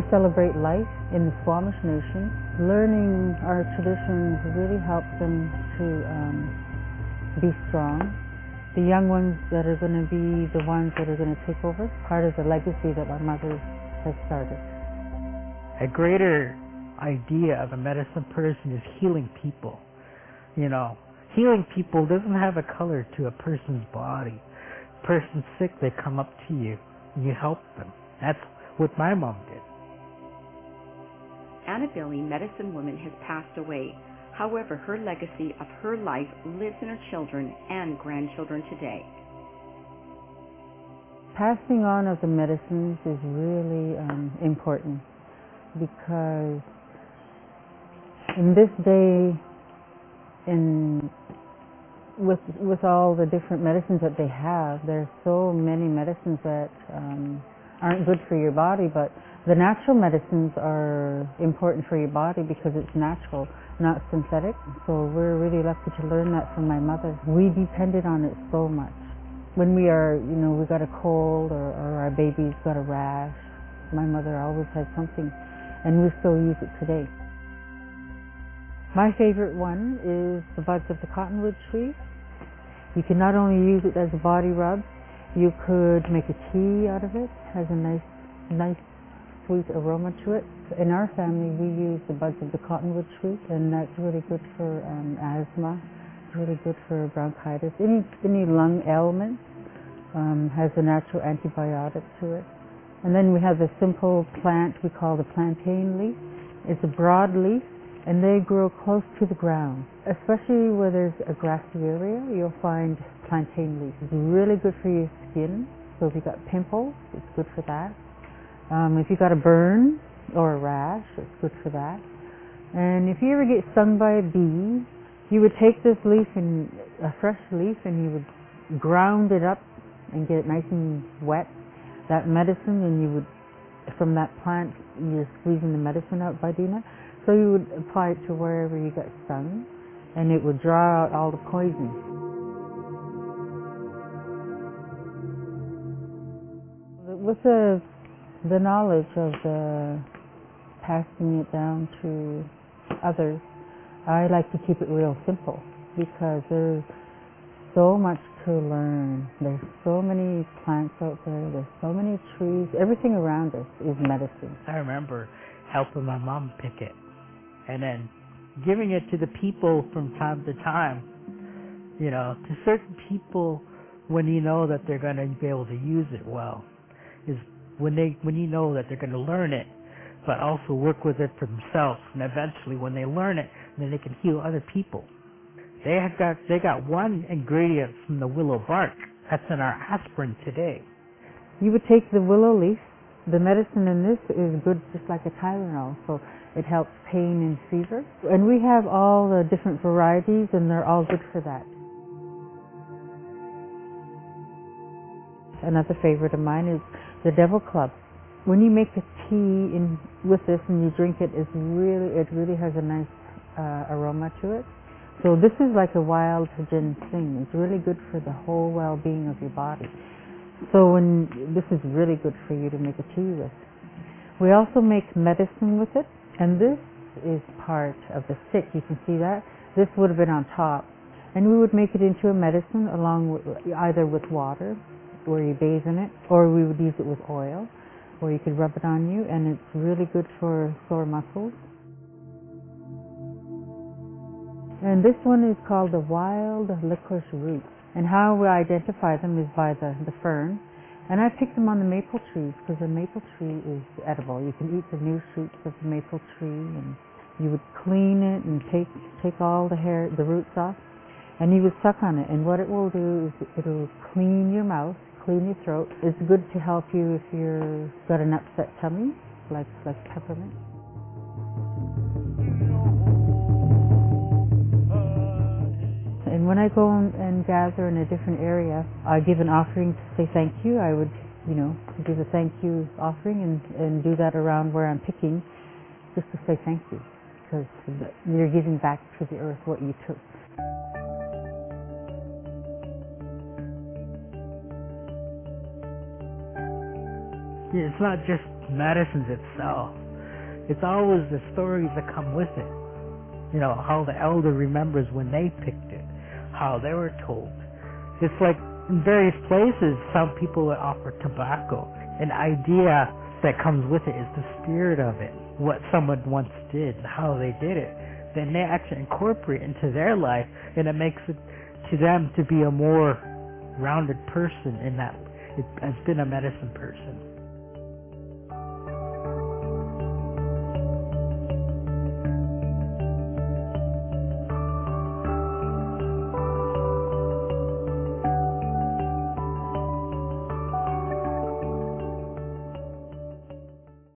We celebrate life in the Squamish Nation. Learning our traditions really helps them to be strong. The young ones that are going to be the ones that are going to take over, part of the legacy that our mother has started. A greater idea of a medicine person is healing people. You know, healing people doesn't have a color to a person's body. A person's sick, they come up to you and you help them. That's what my mom did. Dianna Billy, medicine woman, has passed away. However, her legacy of her life lives in her children and grandchildren today. Passing on of the medicines is really important, because in this day, with all the different medicines that they have, there's so many medicines that aren't good for your body, but the natural medicines are important for your body because it's natural, not synthetic. So we're really lucky to learn that from my mother. We depended on it so much. When we got a cold or our baby's got a rash, my mother always had something, and we still use it today. My favorite one is the buds of the cottonwood tree. You can not only use it as a body rub, you could make a tea out of it. It has a nice sweet aroma to it. In our family, we use the buds of the cottonwood tree, and that's really good for asthma. It's really good for bronchitis. Any lung ailment has a natural antibiotic to it. And then we have a simple plant we call the plantain leaf. It's a broad leaf, and they grow close to the ground. Especially where there's a grassy area, you'll find plantain leaf. It's really good for your skin. So if you've got pimples, it's good for that. If you've got a burn or a rash, it's good for that. And if you ever get stung by a bee, you would take this leaf, a fresh leaf, and you would ground it up and get it nice and wet, that medicine, and you would, from that plant, you're squeezing the medicine out by Dina, so you would apply it to wherever you got stung, and it would draw out all the poison. With the knowledge of passing it down to others, I like to keep it real simple, because there's so much to learn. There's so many plants out there, there's so many trees, everything around us is medicine. I remember helping my mom pick it, and then giving it to the people from time to time. You know, to certain people, when you know that they're going to be able to use it well, is when you know that they're going to learn it, but also work with it for themselves, and eventually when they learn it, then they can heal other people. They got one ingredient from the willow bark that's in our aspirin today. You would take the willow leaf. The medicine in this is good just like a Tylenol, so it helps pain and fever. And we have all the different varieties, and they're all good for that. Another favorite of mine is the Devil Club. When you make a tea with this and you drink it, it really has a nice aroma to it. So this is like a wild ginseng. It's really good for the whole well-being of your body. So this is really good for you to make a tea with. We also make medicine with it, and this is part of the stick. You can see that. This would have been on top. And we would make it into a medicine along with either with water, where you bathe in it, or we would use it with oil, or you could rub it on you, and it's really good for sore muscles. And this one is called the wild licorice root. And how we identify them is by the fern. And I picked them on the maple trees, because the maple tree is edible. You can eat the new shoots of the maple tree, and you would clean it and take all the roots off, and you would suck on it. And what it will do is it'll clean your mouth, clean your throat. It's good to help you if you've got an upset tummy, like peppermint. And when I go and gather in a different area, I give an offering to say thank you. I would, give a thank you offering and do that around where I'm picking, just to say thank you, because you're giving back to the earth what you took. It's not just medicines itself. It's always the stories that come with it. You know, how the elder remembers when they picked it, how they were told. It's like in various places, some people would offer tobacco. An idea that comes with it is the spirit of it, what someone once did, how they did it. Then they actually incorporate it into their life, and it makes it to them to be a more rounded person in that it has been a medicine person.